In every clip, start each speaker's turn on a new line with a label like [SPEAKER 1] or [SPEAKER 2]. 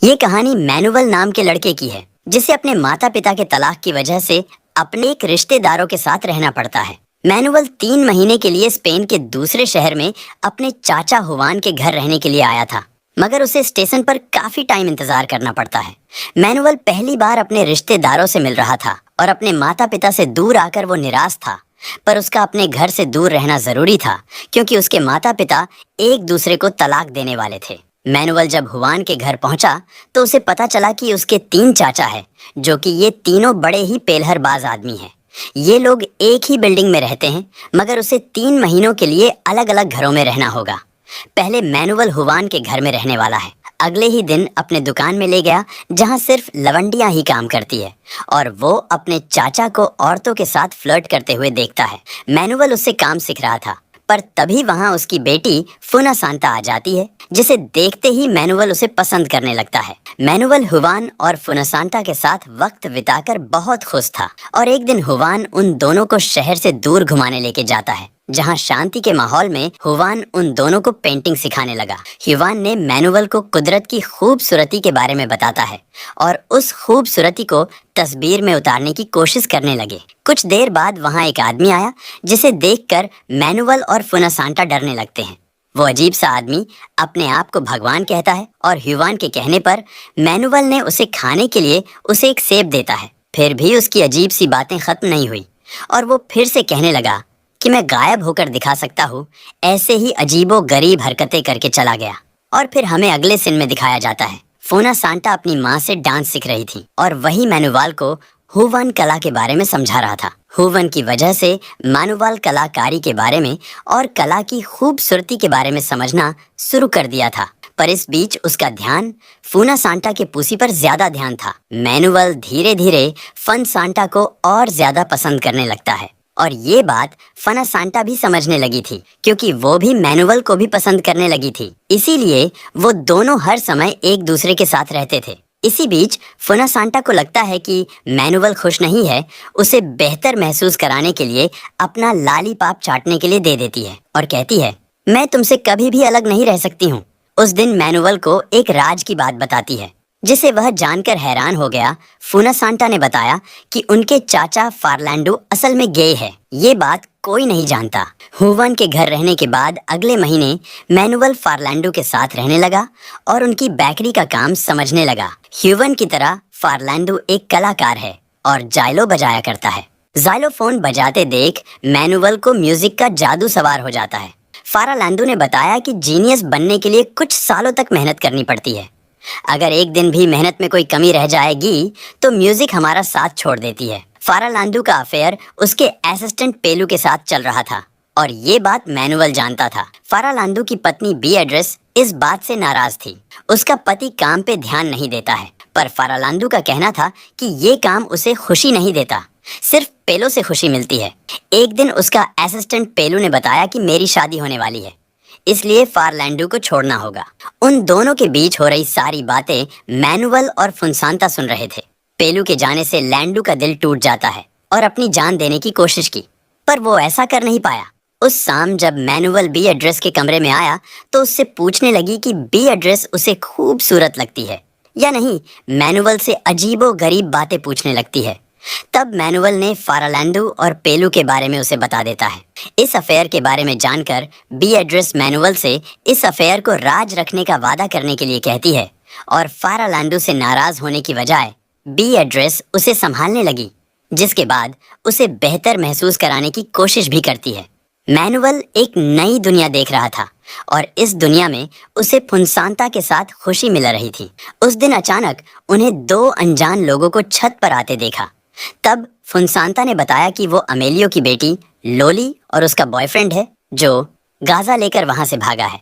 [SPEAKER 1] ये कहानी मैनुअल नाम के लड़के की है जिसे अपने माता पिता के तलाक की वजह से अपने एक रिश्तेदारों के साथ रहना पड़ता है। मैनुअल 3 महीने के लिए स्पेन के दूसरे शहर में अपने चाचा हुवान के घर रहने के लिए आया था, मगर उसे स्टेशन पर काफी टाइम इंतजार करना पड़ता है। मैनुअल पहली बार अपने रिश्तेदारों से मिल रहा था और अपने माता पिता से दूर आकर वो निराश था, पर उसका अपने घर से दूर रहना जरूरी था क्योंकि उसके माता पिता एक दूसरे को तलाक देने वाले थे। मैनुअल जब हुवान के घर पहुंचा तो उसे पता चला कि उसके 3 चाचा हैं, जो कि ये तीनों बड़े ही पेलहरबाज आदमी हैं। ये लोग एक ही बिल्डिंग में रहते हैं, मगर उसे 3 महीनों के लिए अलग अलग घरों में रहना होगा। पहले मैनुअल हुवान के घर में रहने वाला है। अगले ही दिन अपने दुकान में ले गया जहां सिर्फ लवंडियां ही काम करती है और वो अपने चाचा को औरतों के साथ फ्लर्ट करते हुए देखता है। मैनुअल उससे काम सीख रहा था, पर तभी वहां उसकी बेटी फुनासांता आ जाती है, जिसे देखते ही मैनुअल उसे पसंद करने लगता है। मैनुअल हुवान और फुनासांता के साथ वक्त बिताकर बहुत खुश था और एक दिन हुवान उन दोनों को शहर से दूर घुमाने लेके जाता है, जहां शांति के माहौल में हुवान उन दोनों को पेंटिंग सिखाने लगा। हुवान ने मैनुअल को कुदरत की खूबसूरती के बारे में बताता है और उस खूबसूरती को तस्वीर में उतारने की कोशिश करने लगे। कुछ देर बाद वहां एक आदमी आया जिसे देखकर मैनुअल और फुनासांता डरने लगते हैं। वो अजीब सा आदमी अपने आप को भगवान कहता है और हुवान के कहने पर मैनुअल ने उसे खाने के लिए उसे एक सेब देता है। फिर भी उसकी अजीब सी बातें खत्म नहीं हुई और वो फिर से कहने लगा कि मैं गायब होकर दिखा सकता हूँ। ऐसे ही अजीबो गरीब हरकतें करके चला गया और फिर हमें अगले सीन में दिखाया जाता है। फुनासांता अपनी माँ से डांस सीख रही थी और वही मैनुअल को हुवान कला के बारे में समझा रहा था। हुवान की वजह से मैनुअल कलाकारी के बारे में और कला की खूबसूरती के बारे में समझना शुरू कर दिया था, पर इस बीच उसका ध्यान फुनासांता के पुसी पर ज्यादा ध्यान था। मैनुअल धीरे धीरे फुनासांता को और ज्यादा पसंद करने लगता है और ये बात फुनासांता भी समझने लगी थी क्योंकि वो भी मैनुअल को भी पसंद करने लगी थी। इसीलिए वो दोनों हर समय एक दूसरे के साथ रहते थे। इसी बीच फुनासांता को लगता है कि मैनुअल खुश नहीं है, उसे बेहतर महसूस कराने के लिए अपना लॉलीपॉप चाटने के लिए दे देती है और कहती है, मैं तुमसे कभी भी अलग नहीं रह सकती हूँ। उस दिन मैनुअल को एक राज की बात बताती है जिसे वह जानकर हैरान हो गया। फुनासांता ने बताया कि उनके चाचा फार्लांडो असल में गे है। ये बात कोई नहीं जानता। हुवान के घर रहने के बाद अगले महीने मैनुअल फार्लांडो के साथ रहने लगा और उनकी बेकरी का काम समझने लगा। हुवान की तरह फार्लांडो एक कलाकार है और जाइलो बजाया करता है। जाइलोफोन बजाते देख मैनुअल को म्यूजिक का जादू सवार हो जाता है। फार्लांडो ने बताया कि जीनियस बनने के लिए कुछ सालों तक मेहनत करनी पड़ती है। अगर एक दिन भी मेहनत में कोई कमी रह जाएगी तो म्यूजिक हमारा साथ छोड़ देती है। फार्लांडो का अफेयर उसके असिस्टेंट पेलू के साथ चल रहा था और ये बात मैनुअल जानता था। फार्लांडो की पत्नी बीएड्रेस इस बात से नाराज थी। उसका पति काम पे ध्यान नहीं देता है, पर फार्लांडो का कहना था कि ये काम उसे खुशी नहीं देता, सिर्फ पेलो से खुशी मिलती है। एक दिन उसका असिस्टेंट पेलू ने बताया कि मेरी शादी होने वाली है, इसलिए फार्लांडो को छोड़ना होगा। उन दोनों के बीच हो रही सारी बातें मैनुअल और फुनासांता सुन रहे थे। पेलू के जाने से लैंडो का दिल टूट जाता है और अपनी जान देने की कोशिश की, पर वो ऐसा कर नहीं पाया। उस शाम जब मैनुअल बीएड्रेस के कमरे में आया तो उससे पूछने लगी कि बीएड्रेस उसे खूबसूरत लगती है या नहीं। मैनुअल से अजीबो गरीब बातें पूछने लगती है। तब मैनुअल ने फार्लांडो और पेलू के बारे में उसे बता देता है। इस अफेयर के बारे में जानकर बीएड्रेस मैनुअल से इस अफेयर को राज रखने का वादा करने के लिए कहती है और फार्लांडो से नाराज होने की बजाय बीएड्रेस उसे संभालने लगी, जिसके बाद उसे बेहतर महसूस कराने की कोशिश भी करती है। मैनुअल एक नई दुनिया देख रहा था और इस दुनिया में उसे फुनासांता के साथ खुशी मिल रही थी। उस दिन अचानक उन्हें 2 अनजान लोगों को छत पर आते देखा। तब फुनासांता ने बताया कि वो अमेलियो की बेटी लोली और उसका बॉयफ्रेंड है जो गाजा लेकर वहां से भागा है।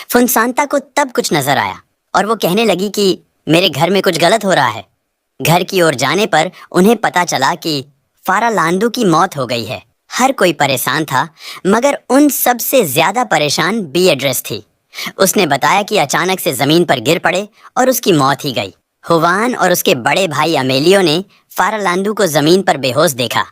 [SPEAKER 1] फुनासांता को तब कुछ नजर आया और वो कहने लगी कि मेरे घर में कुछ गलत हो रहा है। घर की ओर जाने पर उन्हें पता चला कि फार्लांडो की मौत हो गई है। हर कोई परेशान था, मगर उन सब से ज्यादा परेशान बीएड्रेस थी। उसने बताया कि अचानक से जमीन पर गिर पड़े और उसकी मौत ही गई। हुवान और उसके बड़े भाई अमेलियो ने फार्लांडो को जमीन पर बेहोश देखा।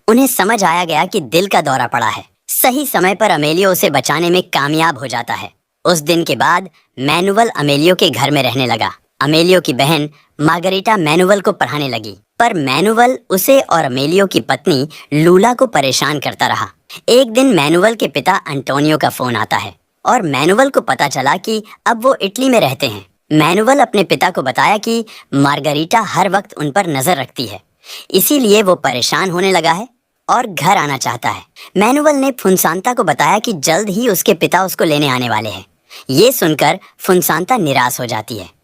[SPEAKER 1] उन्हें समझ आया गया कि दिल का दौरा पड़ा है। सही समय पर अमेलियो उसे बचाने में कामयाब हो जाता है। उस दिन के बाद मैनुअल अमेलियो के घर में रहने लगा। अमेलियो की बहन मार्गरीटा मैनुअल को पढ़ाने लगी, पर मैनुअल उसे और अमेलियो की पत्नी लूला को परेशान करता रहा। एक दिन मैनुअल के पिता अंटोनियो का फोन आता है और मैनुअल को पता चला कि अब वो इटली में रहते हैं। मैनुअल अपने पिता को बताया कि मार्गरीटा हर वक्त उन पर नजर रखती है, इसीलिए वो परेशान होने लगा है और घर आना चाहता है। मैनुअल ने फुनसांता को बताया कि जल्द ही उसके पिता उसको लेने आने वाले हैं। ये सुनकर फुनसांता निराश हो जाती है।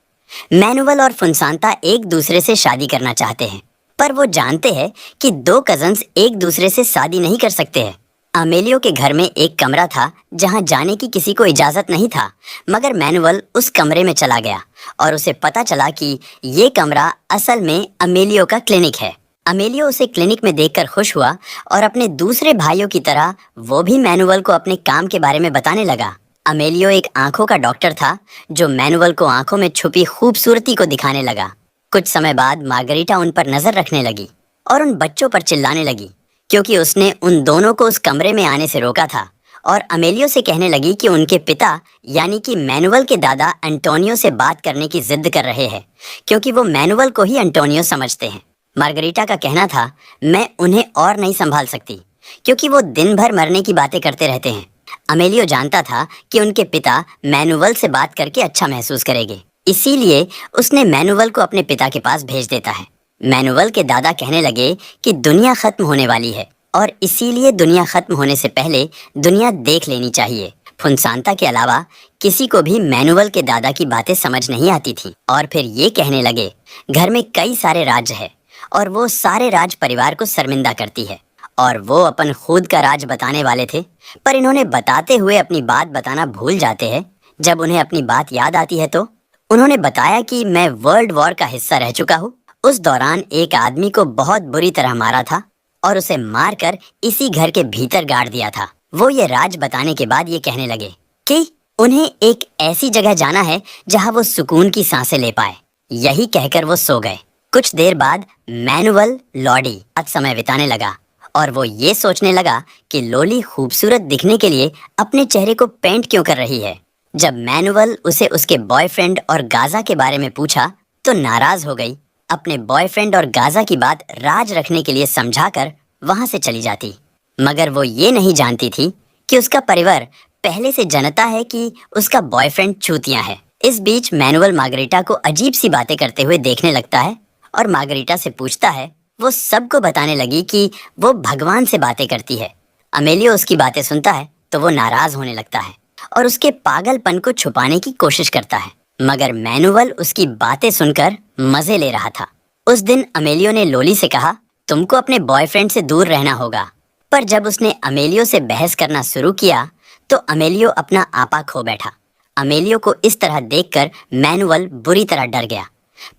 [SPEAKER 1] मैनुअल और फुनसांता एक दूसरे से शादी करना चाहते हैं, पर वो जानते हैं कि दो कजन्स एक दूसरे से शादी नहीं कर सकते हैं। अमेलियो के घर में एक कमरा था जहां जाने की किसी को इजाजत नहीं था, मगर मैनुअल उस कमरे में चला गया और उसे पता चला कि ये कमरा असल में अमेलियो का क्लिनिक है। अमेलियो उसे क्लिनिक में देखकर खुश हुआ और अपने दूसरे भाइयों की तरह वो भी मैनुअल को अपने काम के बारे में बताने लगा। अमेलियो एक आंखों का डॉक्टर था जो मैनुअल को आंखों में छुपी खूबसूरती को दिखाने लगा। कुछ समय बाद मार्गरीटा उन पर नजर रखने लगी और उन बच्चों पर चिल्लाने लगी, क्योंकि उसने उन दोनों को उस कमरे में आने से रोका था, और अमेलियो से कहने लगी कि उनके पिता यानी कि मैनुअल के दादा अंटोनियो से बात करने की जिद कर रहे हैं, क्योंकि वो मैनुअल को ही अंटोनियो समझते हैं। मार्गरीटा का कहना था, मैं उन्हें और नहीं संभाल सकती, क्योंकि वो दिन भर मरने की बातें करते रहते हैं। अमेलियो जानता था कि उनके पिता मैनुअल से बात करके अच्छा महसूस करेंगे, इसीलिए उसने मैनुअल को अपने पिता के पास भेज देता है। मैनुअल के दादा कहने लगे कि दुनिया खत्म होने वाली है और इसीलिए दुनिया खत्म होने से पहले दुनिया देख लेनी चाहिए। फुनसांता के अलावा किसी को भी मैनुअल के दादा की बातें समझ नहीं आती थी, और फिर ये कहने लगे, घर में कई सारे राज है और वो सारे राज परिवार को शर्मिंदा करती है, और वो अपन खुद का राज बताने वाले थे, पर इन्होंने बताते हुए अपनी बात बताना भूल जाते हैं। जब उन्हें अपनी बात याद आती है तो उन्होंने बताया कि मैं वर्ल्ड वॉर का हिस्सा रह चुका हूँ। उस दौरान एक आदमी को बहुत बुरी तरह मारा था और उसे मारकर इसी घर के भीतर गाड़ दिया था। वो ये राज बताने के बाद ये कहने लगे कि उन्हें एक ऐसी जगह जाना है जहाँ वो सुकून की सांसें ले पाए। यही कहकर वो सो गए। कुछ देर बाद मैनुअल लॉडी आज समय बिताने लगा और वो ये सोचने लगा कि लोली खूबसूरत दिखने के लिए अपने चेहरे को पेंट क्यों कर रही है। जब मैनुअल उसे उसके बॉयफ्रेंड और गाजा के बारे में पूछा तो नाराज हो गई। अपने बॉयफ्रेंड और गाजा की बात राज रखने के लिए समझाकर वहां से चली जाती, मगर वो ये नहीं जानती थी कि उसका परिवार पहले से जानता है कि उसका बॉयफ्रेंड चूतिया है। इस बीच मैनुअल मार्गरीटा को अजीब सी बातें करते हुए देखने लगता है और मार्गरीटा से पूछता है। वो सबको बताने लगी कि वो भगवान से बातें करती है। अमेलियो उसकी बातें सुनता है तो वो नाराज होने लगता है और उसके पागलपन को छुपाने की कोशिश करता है, मगर मैनुअल उसकी बातें सुनकर मजे ले रहा था। उस दिन अमेलियो ने लोली से कहा, तुमको अपने बॉयफ्रेंड से दूर रहना होगा, पर जब उसने अमेलियो से बहस करना शुरू किया तो अमेलियो अपना आपा खो बैठा। अमेलियो को इस तरह देखकर मैनुअल बुरी तरह डर गया,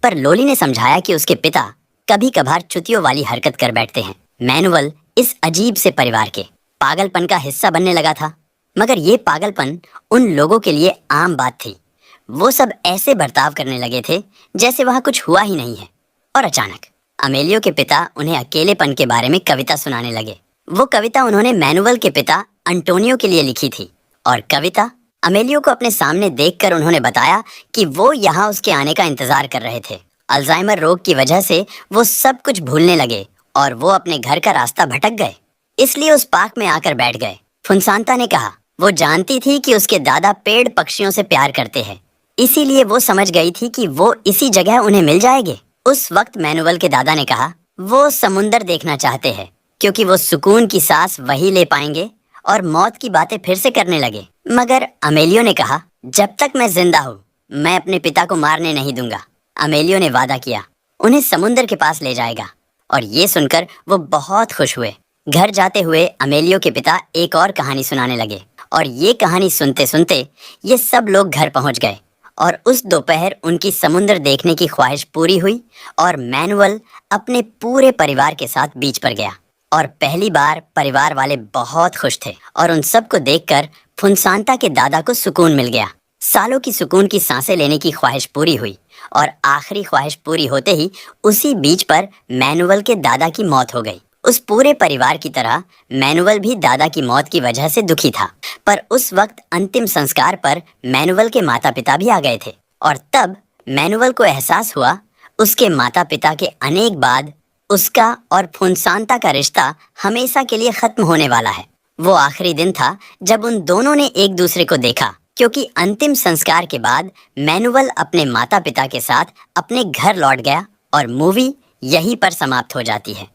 [SPEAKER 1] पर लोली ने समझाया कि उसके पिता कभी कभार चुतियों वाली हरकत कर बैठते हैं। मैनुअल इस अजीब से परिवार के पागलपन का हिस्सा बनने लगा था, मगर ये पागलपन उन लोगों के लिए आम बात थी। वो सब ऐसे बर्ताव करने लगे थे जैसे वहाँ कुछ हुआ ही नहीं है। और अचानक अमेलियो के पिता उन्हें अकेलेपन के बारे में कविता सुनाने लगे। वो कविता उन्होंने मैनुअल के पिता अंटोनियो के लिए लिखी थी, और कविता अमेलियो को अपने सामने देखकर उन्होंने बताया कि वो यहाँ उसके आने का इंतजार कर रहे थे। अल्जाइमर रोग की वजह से वो सब कुछ भूलने लगे और वो अपने घर का रास्ता भटक गए, इसलिए उस पार्क में आकर बैठ गए। फुनसांता ने कहा, वो जानती थी कि उसके दादा पेड़ पक्षियों से प्यार करते हैं, इसीलिए वो समझ गई थी कि वो इसी जगह उन्हें मिल जाएंगे। उस वक्त मैनुअल के दादा ने कहा, वो समुंदर देखना चाहते हैं क्योंकि वो सुकून की सांस वही ले पाएंगे, और मौत की बातें फिर से करने लगे। मगर अमेलियो ने कहा, जब तक मैं जिंदा हूँ मैं अपने पिता को मारने नहीं दूंगा। अमेलियो ने वादा किया उन्हें समुंदर के पास ले जाएगा, और ये सुनकर वो बहुत खुश हुए। घर जाते हुए अमेलियो के पिता एक और कहानी सुनाने लगे, और ये कहानी सुनते सुनते ये सब लोग घर पहुंच गए, और उस दोपहर उनकी समुंदर देखने की ख्वाहिश पूरी हुई और मैनुअल अपने पूरे परिवार के साथ बीच पर गया। और पहली बार परिवार वाले बहुत खुश थे, और उन सबको देखकर फुनसांता के दादा को सुकून मिल गया। सालों की सुकून की सांसें लेने की ख्वाहिश पूरी हुई, और आखिरी ख्वाहिश पूरी होते ही उसी बीच पर मैनुअल के दादा की मौत हो गई। उस पूरे परिवार की तरह मैनुअल भी दादा की मौत की वजह से दुखी था, पर उस वक्त अंतिम संस्कार पर मैनुअल के माता पिता भी आ गए थे, और तब मैनुअल को एहसास हुआ उसके माता पिता के अनेक बाद उसका और फुनसांता का रिश्ता हमेशा के लिए खत्म होने वाला है। वो आखिरी दिन था जब उन दोनों ने एक दूसरे को देखा, क्योंकि अंतिम संस्कार के बाद मैनुअल अपने माता पिता के साथ अपने घर लौट गया और मूवी यहीं पर समाप्त हो जाती है।